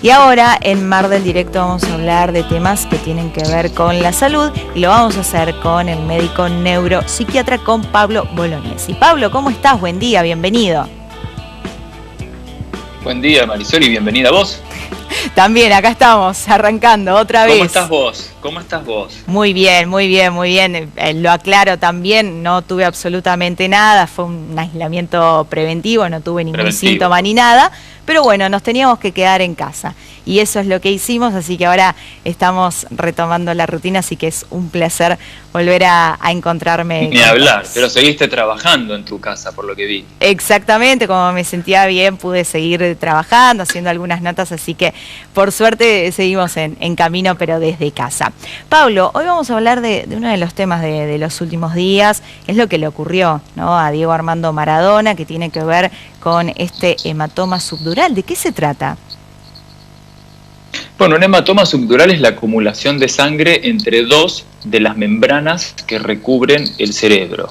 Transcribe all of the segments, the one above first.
Y ahora en Mar del Directo vamos a hablar de temas que tienen que ver con la salud y lo vamos a hacer con el médico neuropsiquiatra, con Pablo Bolognesi. Pablo, ¿cómo estás? Buen día, bienvenido. Buen día, Marisol, y bienvenida a vos. También, acá estamos, arrancando otra vez. ¿Cómo estás vos? ¿Cómo estás vos? Muy bien, muy bien, muy bien. Lo aclaro también, no tuve absolutamente nada, fue un aislamiento preventivo, no tuve ningún síntoma ni nada, pero bueno, nos teníamos que quedar en casa. Y eso es lo que hicimos, así que ahora estamos retomando la rutina, así que es un placer volver a encontrarme. Ni hablar, pero seguiste trabajando en tu casa, por lo que vi. Exactamente, como me sentía bien, pude seguir trabajando, haciendo algunas notas, así que por suerte seguimos en camino, pero desde casa. Pablo, hoy vamos a hablar de uno de los temas de los últimos días, es lo que le ocurrió, ¿no?, a Diego Armando Maradona, que tiene que ver con este hematoma subdural. ¿De qué se trata? Bueno, un hematoma subdural es la acumulación de sangre entre dos de las membranas que recubren el cerebro,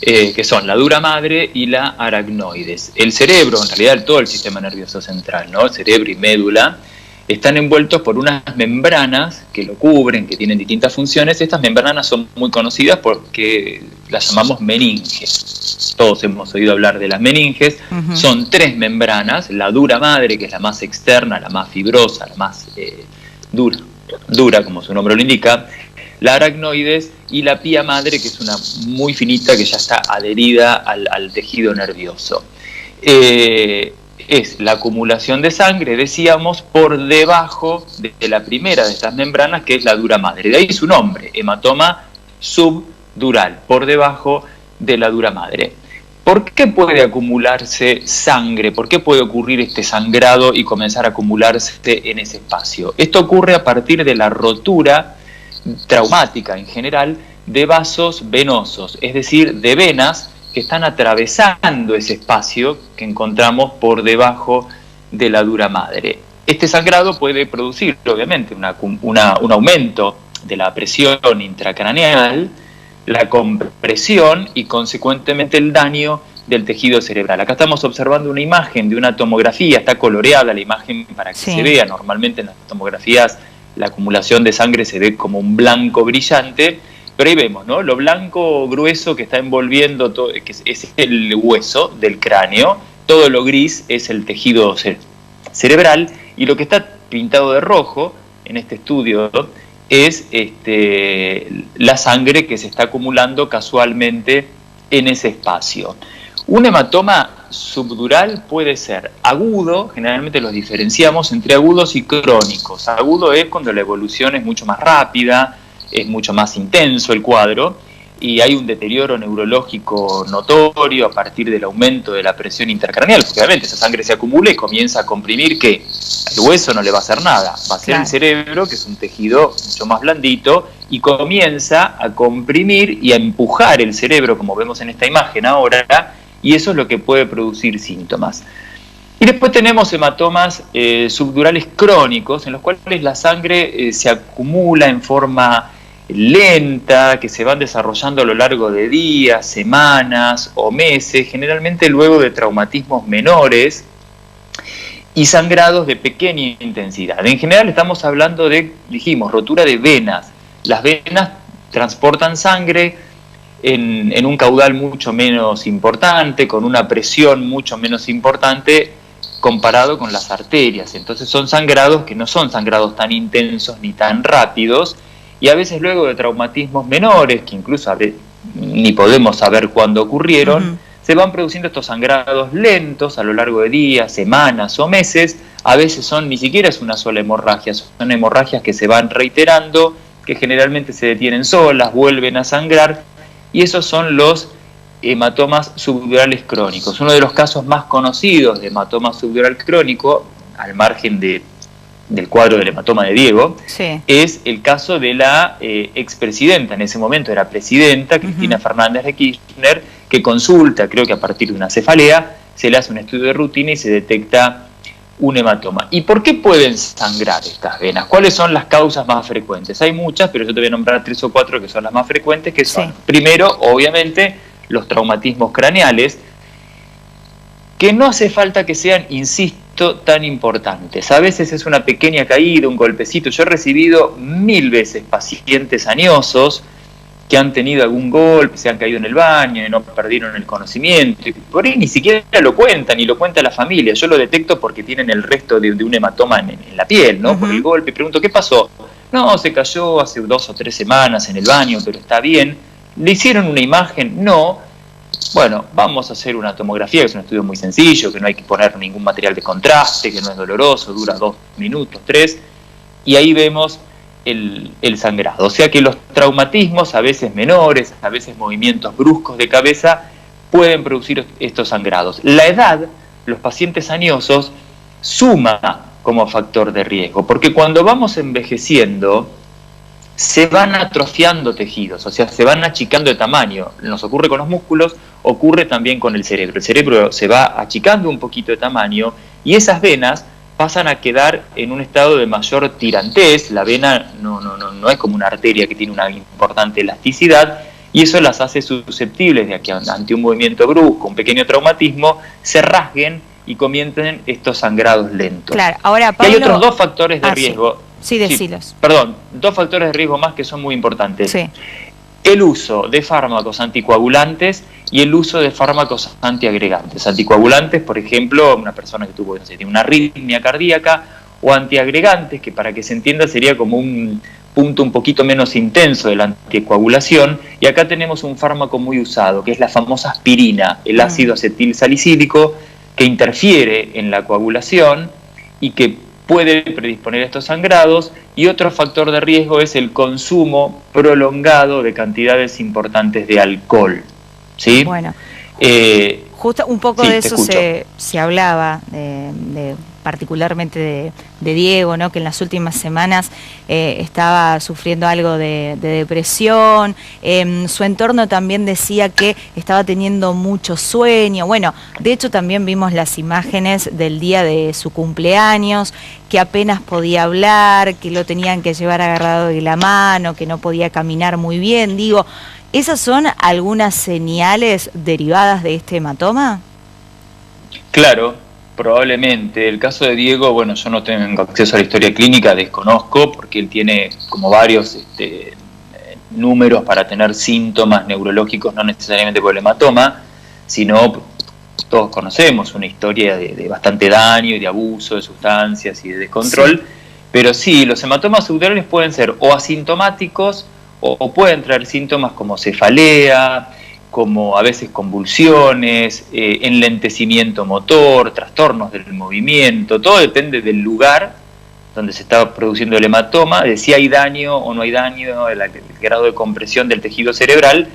que son la dura madre y la aracnoides. El cerebro, en realidad todo el sistema nervioso central, ¿no?, el cerebro y médula, están envueltos por unas membranas que lo cubren, que tienen distintas funciones. Estas membranas son muy conocidas porque las llamamos meninges. Todos hemos oído hablar de las meninges. Son tres membranas: la dura madre, que es la más externa, la más fibrosa, la más dura, como su nombre lo indica, la aracnoides, y la pía madre, que es una muy finita que ya está adherida al tejido nervioso. Es la acumulación de sangre, decíamos, por debajo de la primera de estas membranas, que es la dura madre. De ahí su nombre, hematoma subdural, por debajo de la dura madre. ¿Por qué puede acumularse sangre? ¿Por qué puede ocurrir este sangrado y comenzar a acumularse en ese espacio? Esto ocurre a partir de la rotura traumática en general de vasos venosos, es decir, de venas que están atravesando ese espacio que encontramos por debajo de la dura madre. Este sangrado puede producir, obviamente, un aumento de la presión intracraneal, la compresión y, consecuentemente, el daño del tejido cerebral. Acá estamos observando una imagen de una tomografía, está coloreada la imagen para que se vea. Normalmente en las tomografías la acumulación de sangre se ve como un blanco brillante, pero ahí vemos, ¿no?, lo blanco grueso que está envolviendo todo, que es el hueso del cráneo. Todo lo gris es el tejido cerebral, y lo que está pintado de rojo en este estudio es la sangre que se está acumulando casualmente en ese espacio. Un hematoma subdural puede ser agudo, generalmente los diferenciamos entre agudos y crónicos. Agudo es cuando la evolución es mucho más rápida, es mucho más intenso el cuadro, y hay un deterioro neurológico notorio a partir del aumento de la presión intracraneal, porque obviamente esa sangre se acumula y comienza a comprimir, que el hueso no le va a hacer nada, va a ser el cerebro, que es un tejido mucho más blandito, y comienza a comprimir y a empujar el cerebro, como vemos en esta imagen ahora, y eso es lo que puede producir síntomas. Y después tenemos hematomas subdurales crónicos, en los cuales la sangre se acumula en forma lenta, que se van desarrollando a lo largo de días, semanas o meses, generalmente luego de traumatismos menores y sangrados de pequeña intensidad. En general estamos hablando de, dijimos, rotura de venas. Las venas transportan sangre en un caudal mucho menos importante, con una presión mucho menos importante comparado con las arterias. Entonces son sangrados que no son sangrados tan intensos ni tan rápidos, y a veces luego de traumatismos menores, que incluso ni podemos saber cuándo ocurrieron, se van produciendo estos sangrados lentos a lo largo de días, semanas o meses. A veces ni siquiera es una sola hemorragia, son hemorragias que se van reiterando, que generalmente se detienen solas, vuelven a sangrar, y esos son los hematomas subdurales crónicos. Uno de los casos más conocidos de hematoma subdural crónico, al margen del cuadro del hematoma de Diego, es el caso de la expresidenta, en ese momento era presidenta, Cristina Fernández de Kirchner, que consulta, creo que a partir de una cefalea, se le hace un estudio de rutina y se detecta un hematoma. ¿Y por qué pueden sangrar estas venas? ¿Cuáles son las causas más frecuentes? Hay muchas, pero yo te voy a nombrar 3 o 4 que son las más frecuentes, que son, primero, obviamente, los traumatismos craneales, que no hace falta que sean, insisto, visto tan importantes. A veces es una pequeña caída, un golpecito. Yo he recibido 1000 veces pacientes añosos que han tenido algún golpe, se han caído en el baño y no perdieron el conocimiento. Y por ahí ni siquiera lo cuentan, ni lo cuenta la familia. Yo lo detecto porque tienen el resto de un hematoma en la piel, ¿no? Por el golpe. Pregunto, ¿qué pasó? No, se cayó hace 2 o 3 semanas en el baño, pero está bien. ¿Le hicieron una imagen? No. Bueno, vamos a hacer una tomografía, que es un estudio muy sencillo, que no hay que poner ningún material de contraste, que no es doloroso, dura 2 minutos, 3, y ahí vemos el sangrado. O sea que los traumatismos, a veces menores, a veces movimientos bruscos de cabeza, pueden producir estos sangrados. La edad, los pacientes añosos, suma como factor de riesgo, porque cuando vamos envejeciendo, se van atrofiando tejidos, o sea, se van achicando de tamaño. Nos ocurre con los músculos, ocurre también con el cerebro. El cerebro se va achicando un poquito de tamaño y esas venas pasan a quedar en un estado de mayor tirantez. La vena no es como una arteria que tiene una importante elasticidad y eso las hace susceptibles de que ante un movimiento brusco, un pequeño traumatismo, se rasguen y comiencen estos sangrados lentos. Claro, ahora, Pablo, y hay otros 2 factores de riesgo. Sí, decilos. Perdón, 2 factores de riesgo más que son muy importantes. Sí. El uso de fármacos anticoagulantes y el uso de fármacos antiagregantes. Anticoagulantes, por ejemplo, una persona que tuvo, no sé, tiene una arritmia cardíaca, o antiagregantes, que para que se entienda sería como un punto un poquito menos intenso de la anticoagulación. Y acá tenemos un fármaco muy usado, que es la famosa aspirina, el ácido acetil salicílico, que interfiere en la coagulación y que puede predisponer a estos sangrados. Y otro factor de riesgo es el consumo prolongado de cantidades importantes de alcohol, ¿sí? Bueno, justo un poco sí, de eso se hablaba, particularmente de Diego, ¿no? Que en las últimas semanas estaba sufriendo algo de depresión. Su entorno también decía que estaba teniendo mucho sueño. Bueno, de hecho también vimos las imágenes del día de su cumpleaños, que apenas podía hablar, que lo tenían que llevar agarrado de la mano, que no podía caminar muy bien. Digo, ¿esas son algunas señales derivadas de este hematoma? Claro, probablemente. El caso de Diego, bueno, yo no tengo acceso a la historia clínica, desconozco, porque él tiene como varios números para tener síntomas neurológicos, no necesariamente por el hematoma, sino todos conocemos una historia de bastante daño y de abuso de sustancias y de descontrol, sí. Pero sí, los hematomas subdurales pueden ser o asintomáticos o pueden traer síntomas como cefalea, como a veces convulsiones, enlentecimiento motor, trastornos del movimiento. Todo depende del lugar donde se está produciendo el hematoma, de si hay daño o no hay daño, el grado de compresión del tejido cerebral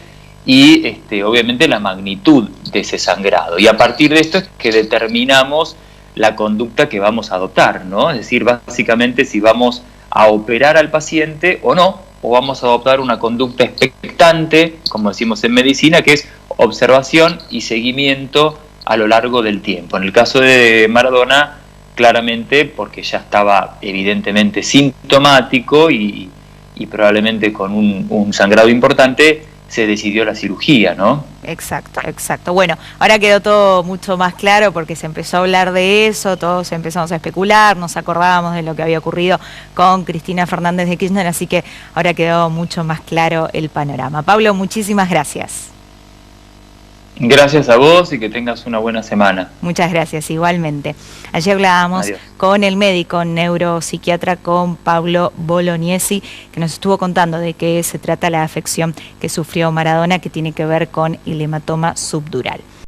y obviamente la magnitud de ese sangrado. Y a partir de esto es que determinamos la conducta que vamos a adoptar, ¿no? Es decir, básicamente si vamos a operar al paciente o no, o vamos a adoptar una conducta expectante, como decimos en medicina, que es observación y seguimiento a lo largo del tiempo. En el caso de Maradona, claramente porque ya estaba evidentemente sintomático y probablemente con un sangrado importante, se decidió la cirugía, ¿no? Exacto, exacto. Bueno, ahora quedó todo mucho más claro porque se empezó a hablar de eso, todos empezamos a especular, nos acordábamos de lo que había ocurrido con Cristina Fernández de Kirchner, así que ahora quedó mucho más claro el panorama. Pablo, muchísimas gracias. Gracias a vos y que tengas una buena semana. Muchas gracias, igualmente. Ayer hablábamos con el médico neuropsiquiatra, con Pablo Bolognesi, que nos estuvo contando de qué se trata la afección que sufrió Maradona, que tiene que ver con el hematoma subdural.